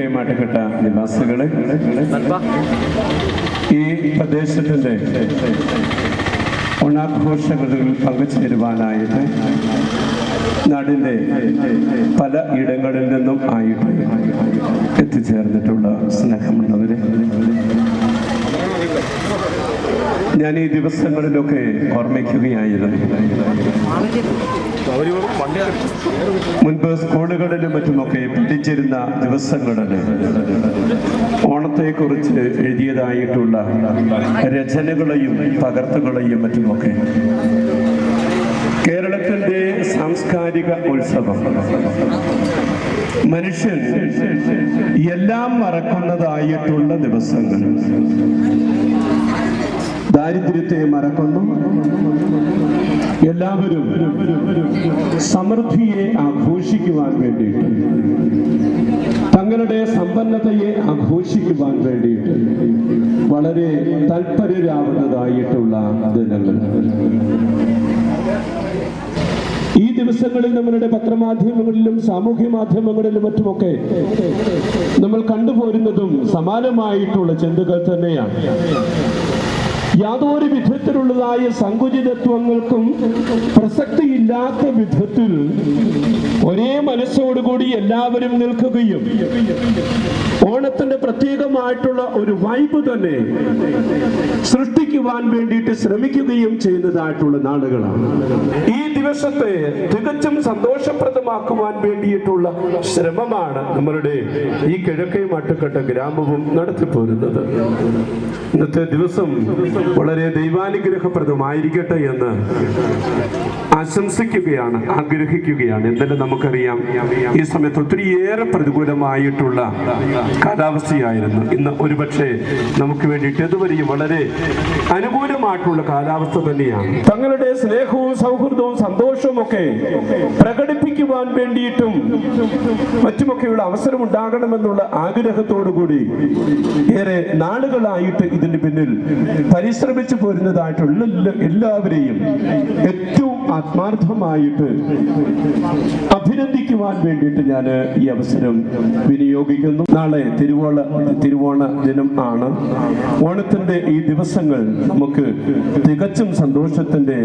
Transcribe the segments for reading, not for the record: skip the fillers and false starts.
കിഴക്കേമാട്ടുകെട്ട നിവാസികളെ, ഈ പ്രദേശത്തിൻ്റെ ഓണാഘോഷങ്ങളിൽ പങ്കുചേരുവാനായിട്ട് നാടിൻ്റെ പല ഇടങ്ങളിൽ നിന്നും ആയിട്ട് എത്തിച്ചേർന്നിട്ടുള്ള സ്നേഹമുള്ളവരെ, ഞാൻ ഈ ദിവസങ്ങളിലൊക്കെ ഓർമ്മിക്കുകയായിരുന്നു. മുൻപ് സ്കൂളുകളിലും മറ്റുമൊക്കെ പഠിച്ചിരുന്ന ദിവസങ്ങളിൽ ഓണത്തെക്കുറിച്ച് എഴുതിയതായിട്ടുള്ള രചനകളെയും പകർത്തുകളെയും മറ്റുമൊക്കെ കേരളത്തിൻ്റെ സാംസ്കാരിക ഉത്സവം മനുഷ്യൻ എല്ലാം മറക്കുന്നതായിട്ടുള്ള ദിവസങ്ങൾ, ദാരിദ്ര്യത്തെ മറക്കുന്നു, എല്ലാവരും സമൃദ്ധിയെ ആഘോഷിക്കുവാൻ വേണ്ടിയിട്ട്, തങ്ങളുടെ സമ്പന്നതയെ ആഘോഷിക്കുവാൻ വേണ്ടിയിട്ട് വളരെ താല്പര്യരാവുന്നതായിട്ടുള്ള ദിനങ്ങൾ. ഈ ദിവസങ്ങളിൽ നമ്മളുടെ പത്രമാധ്യമങ്ങളിലും സാമൂഹ്യ മാധ്യമങ്ങളിലും മറ്റുമൊക്കെ നമ്മൾ കണ്ടുപോരുന്നതും സമാനമായിട്ടുള്ള ചിന്തകൾ തന്നെയാണ്. യാതൊരു വിധത്തിലുള്ളതായ സങ്കുചിതത്വങ്ങൾക്കും പ്രസക്തിയില്ലാത്ത വിധത്തിൽ ഒരേ മനസ്സോടുകൂടി എല്ലാവരും നിൽക്കുകയും ഓണത്തിന്റെ പ്രത്യേകമായിട്ടുള്ള ഒരു വൈബ് തന്നെ സൃഷ്ടിക്കുവാൻ വേണ്ടിയിട്ട് ശ്രമിക്കുകയും ചെയ്യുന്നതായിട്ടുള്ള നാളുകളാണ്. ഈ ദിവസത്തെ തികച്ചും സന്തോഷപ്രദമാക്കുവാൻ വേണ്ടിയിട്ടുള്ള ശ്രമമാണ് നമ്മളുടെ ഈ കിഴക്കേമാട്ടുകെട്ട ഗ്രാമവും നടത്തിപ്പോരുന്നത്. ഇന്നത്തെ ദിവസം വളരെ ദൈവാനുഗ്രഹപ്രദമായിരിക്കട്ടെ എന്ന് ആശംസിക്കുകയാണ്, ആഗ്രഹിക്കുകയാണ്. എന്തായാലും നമുക്കറിയാം, ഈ സമയത്ത് ഒത്തിരിയേറെ പ്രതികൂലമായിട്ടുള്ള കാലാവസ്ഥയായിരുന്നു. ഇന്ന് ഒരുപക്ഷെ നമുക്ക് വേണ്ടിയിട്ട് ഇതുവരെയും വളരെ അനുകൂലമായിട്ടുള്ള കാലാവസ്ഥ തന്നെയാണ്. തങ്ങളുടെ സ്നേഹവും സൗഹൃദവും സന്തോഷവും ഒക്കെ പ്രകടിപ്പിക്കുവാൻ വേണ്ടിയിട്ടും മറ്റുമൊക്കെയുള്ള അവസരം ഉണ്ടാകണമെന്നുള്ള ആഗ്രഹത്തോടുകൂടി ഏറെ നാളുകളായിട്ട് ഇതിന് പിന്നിൽ പരിശ്രമിച്ചു പോരുന്നതായിട്ടുള്ള എല്ലാവരെയും ഏറ്റവും ആത്മാർത്ഥമായിട്ട് അഭിനന്ദിക്കുവാൻ വേണ്ടിയിട്ട് ഞാൻ ഈ അവസരം വിനിയോഗിക്കുന്നു. നാളെ തിരുവോണ ദിനം ആണ്. ഓണത്തിന്റെ ഈ ദിവസങ്ങൾ നമുക്ക് തികച്ചും സന്തോഷത്തിന്റെ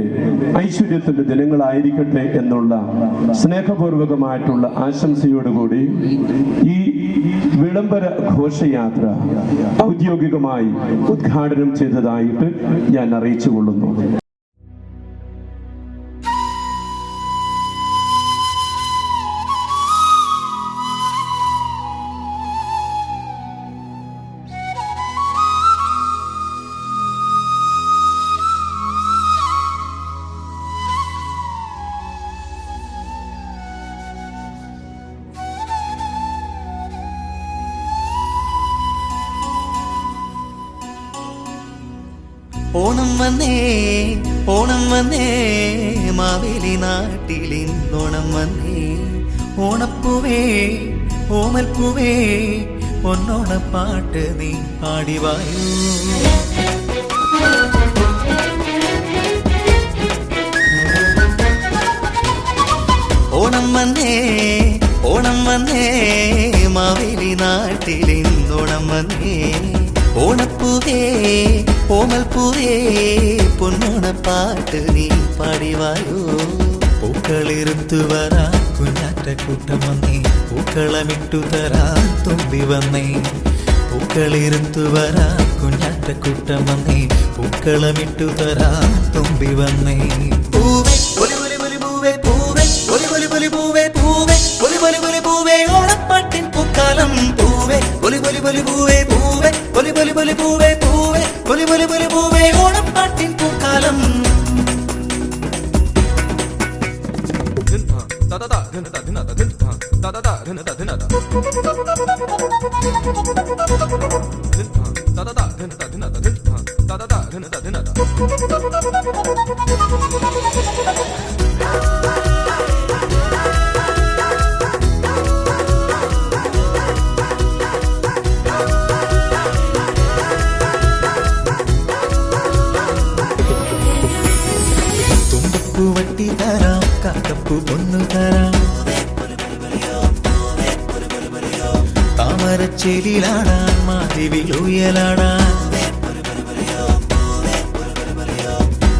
ഐശ്വര്യത്തിന്റെ ദിനങ്ങളായിരിക്കട്ടെ എന്നുള്ള സ്നേഹപൂർവകമായിട്ടുള്ള ആശംസയോടുകൂടി ഈ വിളംബര ഘോഷയാത്ര ഔദ്യോഗികമായി ഉദ്ഘാടനം ചെയ്തതായിട്ട് ഞാൻ അറിയിച്ചുകൊള്ളുന്നു. ഓണം വന്നേ മാവേലി നാട്ടിലിന്നോണം വന്നേ. ഓണപ്പൂവേ ഓമൽപ്പൂവേ പൊന്നോണപ്പാട്ട് നീ പാടിവായൂ. ഓണം വന്നേ മാവേലി നാട്ടിലിന്നോണം വന്നേ. ഓണപ്പൂവേ ഓമൽപ്പൂവേ പൊന്നോണപ്പാട്ട് നീ പാടിവായോ. പൂക്കളിരുത്തു വരാ കുഞ്ഞാറ്റക്കൂട്ടം വന്നേ, പൂക്കളമിട്ടു തരാൻ തുമ്പി വന്നേ. പൂക്കളിരുത്തു വരാ കുഞ്ഞാറ്റക്കൂട്ടം വന്നേ, പൂക്കളമിട്ടു തരാൻ തുമ്പി വന്നേ. പൂവേ ഒലി ഒലി ഒലി പൂവേ, പൂവേ ഒലി ഒലി ഒലി പൂവേ, പൂവേ ഒലി ഒലി ഒലി പൂവേ ഓണപ്പാട്ടിൻ പൂക്കാലം. പൂവേ ഒലി ഒലി ഒലി പൂവേ, പൂവേ ഒലി ഒലി ഒലി പൂവേ, പൂവേ ഒലി ഒലി ഒലി പൂവേ ഓണപ്പാട്ടിൻ പൂക്കാലം. വട്ടി തരാം, കാക്കപ്പൂ പൊന്നു തരാം, താമര താമരച്ചേലിലാടാൻ മാറിവിലുയലാടാൻ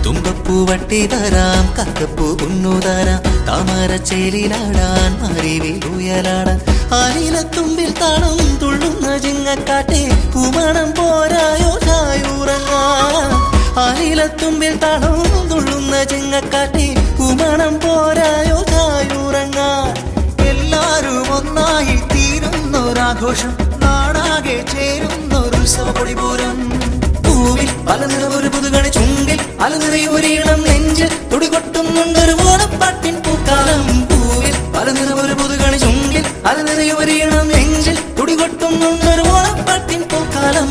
തുമ്പപ്പൂ വട്ടി തരാം കക്കപ്പൂ കുന്നു തരാം താമരച്ചേലിലാടാൻ മാറിവിലുയലാടാൻ ആലിലത്തുമ്പിൽ താണം തുള്ളുന്ന ചിങ്ങക്കാട്ടെ പൂമണം പോരായോ ചായൂറങ്ങാൻ ആലിലത്തുമ്പിൽ താണം തുള്ളുന്ന ചിങ്ങക്കാട്ടെ പൂമണം പോരായോ ചായൂറങ്ങാൻ എല്ലാരും ഒന്നായി തീരുന്നൊരാഘോഷം നാടാകെ ചേരുന്നൊരുത്സവ പൊടിപൂരം പൂവിൽ പല നിറവൊരു പുതുകണി ചുങ്കിൽ പല നിറയൊരീണം നെഞ്ചിൽ തുടികൊട്ടുന്നുണ്ടൊരു ഓണപ്പാട്ടിൻ പൂക്കാലം പൂവിൽ പല നിറവൊരു പുതുകണി ചുങ്കിൽ പല നിറയൊരീണം നെഞ്ചിൽ തുടികൊട്ടുന്നുണ്ടൊരു ഓണപ്പാട്ടിൻ പൂക്കാലം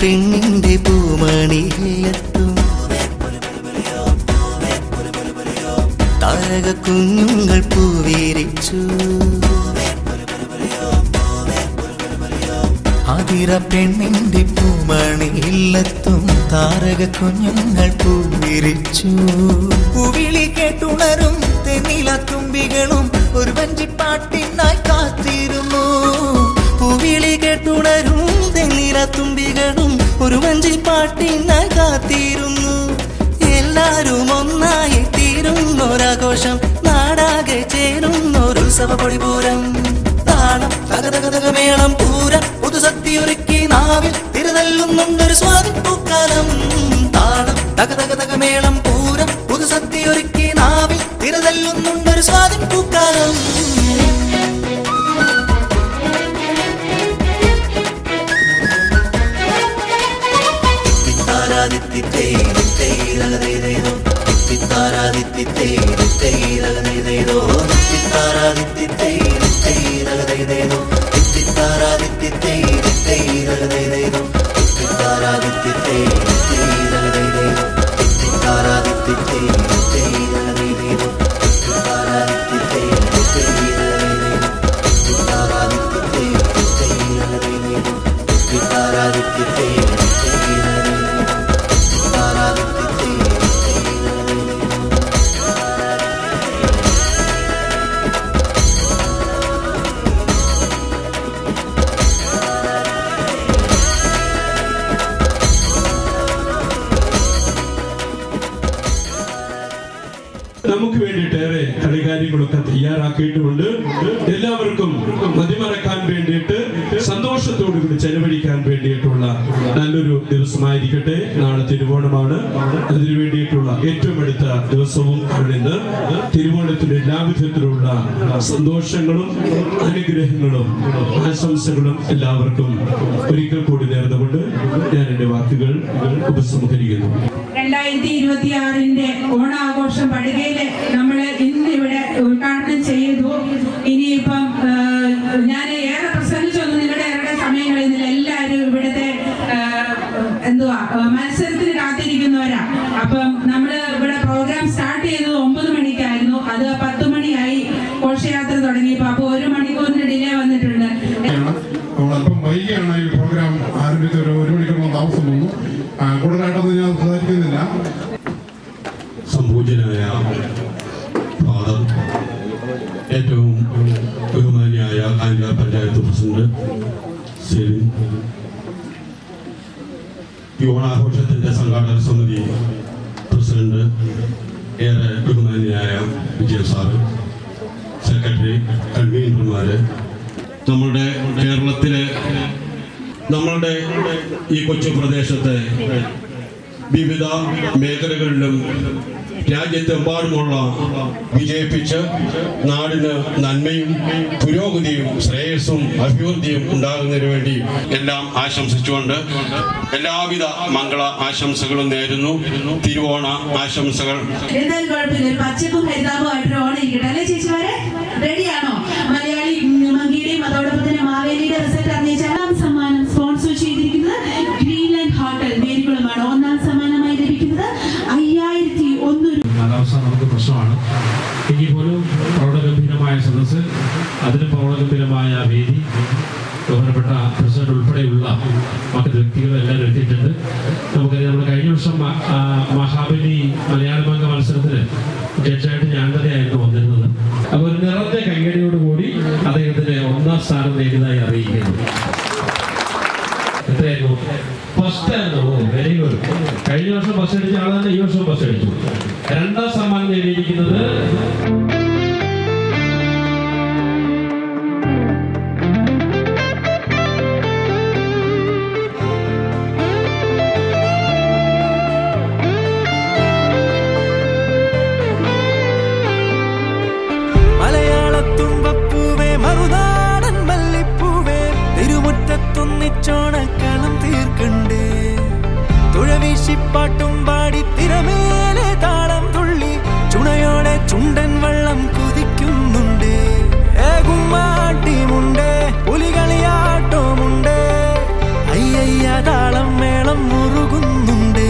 പെണ്ണിന്റെ പൂമണിയെത്തും താരക കുഞ്ഞുങ്ങൾ പൂവിരിച്ചു ആതിര പെണ്ണിന്റെ പൂമണിയിലെത്തും താരക കുഞ്ഞുങ്ങൾ പൂവിരിച്ചു പൂവിളി കേട്ടുണരും തെന്നിലത്തുമ്പികളും ഒരു വഞ്ചിപ്പാട്ടിനായി കാത്തിരുന്നു പൂവിളി കേട്ടുണരും തെന്നിലത്തുമ്പികളും ഒരു വഞ്ചിപ്പാട്ടിനായി കാത്തിരുന്നു എല്ലാരും ഒന്നായി തീരുന്നൊരാഘോഷം നാടാകെ ചേരുന്നൊരുത്സവ പൊടിപൂരം താളം തകതകതകമേളം പൂരം പുതുസദ്യയൊരുക്കി നാവിൽ തിരുതല്ലുന്നുണ്ടൊരു സ്വാതിപ്പൂക്കാലം താളം തകതകതകമേളം പൂരം പുതുസദ്യയൊരുക്കി നാവിൽ തിരുതല്ലുന്നുണ്ടൊരു സ്വാതിപ്പൂക്കാലം നമുക്ക് വേണ്ടിയിട്ടേറെ കളികാര്യങ്ങളൊക്കെ തയ്യാറാക്കിയിട്ടുമുണ്ട്. എല്ലാവർക്കും മതിമറക്കാൻ വേണ്ടിയിട്ട് സന്തോഷത്തോടുകൂടി ചെലവഴിക്കാൻ വേണ്ടിയിട്ടുള്ള നല്ലൊരു ദിവസമായിരിക്കട്ടെ. നാളെ തിരുവോണമാണ്. അതിനു വേണ്ടിയിട്ടുള്ള ഏറ്റവും അടുത്ത ദിവസവും ഇന്ന് തിരുവോണത്തിന്റെ എല്ലാവിധത്തിലുള്ള സന്തോഷങ്ങളും അനുഗ്രഹങ്ങളും ആശംസകളും എല്ലാവർക്കും ഒരിക്കൽ കൂടി നേർന്നുകൊണ്ട് ഞാൻ എന്റെ വാക്കുകൾ ഉപസംഹരിക്കുന്നു. 2026 ഓണാഘോഷം പടുകയില് നമ്മള് ഇന്ന് ഇവിടെ ഉദ്ഘാടനം ചെയ്തു. ഇനിയിപ്പം ഞാൻ ഏറെ പ്രസംഗിച്ചൊന്നും നിങ്ങളുടെ ഏറെ സമയം കളയുന്നില്ല. എല്ലാവരും ഇവിടുത്തെ മത്സരത്തിന് കാത്തിരിക്കുന്നവരാ. അപ്പം നമ്മള് ഇവിടെ പ്രോഗ്രാം സ്റ്റാർട്ട് ചെയ്തത് 9 മണിക്കായിരുന്നു. അത് 10 മണിയായി ഘോഷയാത്ര തുടങ്ങിയപ്പോ. അപ്പൊ 1 മണിക്കൂറിന് ഡിലേ വന്നിട്ടുണ്ട്. അല്പം വൈകിയാണ് ഈ പ്രോഗ്രാം ആരംഭിച്ചത്. 1 മണിക്കൂർ താമസം വന്നു. കൂടുതലായിട്ടൊന്നും ഞാൻ സംസാരിക്കുന്നില്ല. സംപൂജ്യനായ ഫാദർ, ഏറ്റവും ബഹുമാനിയായ കാഞ്ഞാർ പഞ്ചായത്ത് പ്രസിഡന്റ് സെലിൻ, ഈ ഓണാഘോഷത്തിന്റെ സംഘാടക സമിതി പ്രസിഡന്റ് ഏറെ ബഹുമാനിയായ വിജയൻ സാറ്, സെക്രട്ടറി, കൺവീനർമാര്, നമ്മുടെ കേരളത്തിലെ നമ്മളുടെ ഈ കൊച്ചു പ്രദേശത്തെ വിവിധ മേഖലകളിലും രാജ്യത്തെമ്പാടുമുള്ള വിജയിപ്പിച്ച് നാടിന് നന്മയും പുരോഗതിയും ശ്രേയസ്സും അഭിവൃദ്ധിയും ഉണ്ടാകുന്നതിന് വേണ്ടി എല്ലാം ആശംസിച്ചുകൊണ്ട് എല്ലാവിധ മംഗള ആശംസകളും നേരുന്നു. തിരുവോണ ആശംസകൾ. എന്തായാലും കുഴപ്പമില്ല, പച്ചപ്പും ഹരിതാപമായിട്ടൊരു ഓണം ഇരിക്കട്ടെ അല്ലേ ചേച്ചിമാരെ? റെഡിയാണോ? മലയാളി മങ്കിയുടെയും അതോടൊപ്പം തന്നെ മാവേലിയുടെ റിസൾട്ട് അറിയിച്ച സമ്മാനം സ്പോൺസർ ചെയ്തിരിക്കുന്നത് ഗ്രീൻലാൻഡ് ഹോട്ടൽ മേരികുളമാണ്. ഒന്നാം സമ്മാനമായി ലഭിക്കുന്നത് 5001 രൂപ. കാലാവസ്ഥ നമുക്ക് പ്രശ്നമാണ്. എങ്കിൽ പോലും പ്രൗഢഗംഭീരമായ സദസ്സ്, അതിന് പ്രൗഢഗംഭീരമായ വേദി, ബഹുമാനപ്പെട്ട പ്രസിഡന്റ് ഉൾപ്പെടെയുള്ള മറ്റ് വ്യക്തികൾ എല്ലാവരും എത്തിയിട്ടുണ്ട്. നമുക്കറിയാം, നമ്മൾ കഴിഞ്ഞ വർഷം മഹാബലി മലയാളമംഗ മത്സരത്തിന് ജഡ്ജായിട്ട് ഞാൻ തന്നെയായിരുന്നു വന്നിരുന്നത്. അപ്പോൾ ഒരു നിറഞ്ഞ കയ്യടിയോടുകൂടി അദ്ദേഹത്തിന് 1ാം സ്ഥാനം നേടിയതായി അറിയിക്കുന്നു. എത്രയായിരുന്നു? ഫസ്റ്റ് ആയിരുന്നു. Very good. കഴിഞ്ഞ വർഷം ഫസ്റ്റ് അടിച്ച ആൾ തന്നെ ഈ വർഷം ഫസ്റ്റ് അടിച്ചു. 2ാം സമ്മാനം നേടിയിരിക്കുന്നത് മലയാളത്തുമ്പപ്പൂവേ മറുനാടൻ മല്ലിപ്പൂവേ തിരുമുറ്റത്തൊന്നിച്ചോണക്കളം തീർക്കണ്ടേ തുഴവീശിപ്പാട്ടും പാടി തിരമേലെ താളം തുള്ളി ചുണയോടെ ചുണ്ടൻ വള്ളം കുതിക്കുന്നുണ്ട് ഏകുമാട്ടിമുണ്ട് പുലികളിയാട്ടമുണ്ട് അയ്യയ്യ താളം മേളം മുറുകുന്നുണ്ട്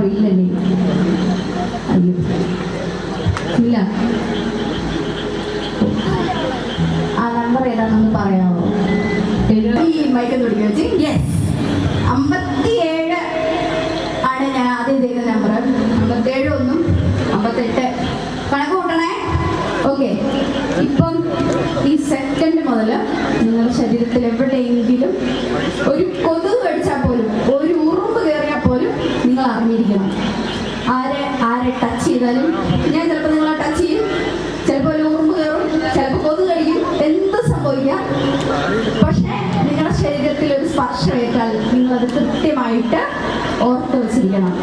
ഇല്ലല്ലേ? അയ്യോ ഇല്ല. ആ നമ്പർ ഏതാണെന്ന് പറയാമോ? ഈ മൈക്ക് തുടിക്കുക വെച്ച്. യെസ്, 57 ആണ് ഞാൻ ആദ്യം ചെയ്ത നമ്പർ. 57 1 58 കണക്ക് കൂട്ടണേ. ഓക്കെ, ഇപ്പം ഈ സെക്കൻഡ് മുതൽ നിങ്ങളുടെ ശരീരത്തിൽ എവിടെയെങ്കിലും ഒരു കൊതുക് കടിച്ചാൽ പോലും, ഒരു ഉറുമ്പ് കയറിയാൽ പോലും നിങ്ങൾ അറിഞ്ഞിരിക്കണം. ആരെ ടച്ച് ചെയ്താലും, ഞാൻ ചിലപ്പോൾ നിങ്ങളെ ടച്ച് ചെയ്യും, ചിലപ്പോൾ ഒരു ഉറുമ്പ് കയറും, ചിലപ്പോൾ കൊതുക് കടിക്കും, എന്ത് സംഭവിക്കാം. പക്ഷേ നിങ്ങളുടെ ശരീരത്തിൽ ഒരു സ്പർശമേറ്റാൽ നിങ്ങളത് കൃത്യമായിട്ട് ഓർത്ത് വെച്ചിരിക്കണം.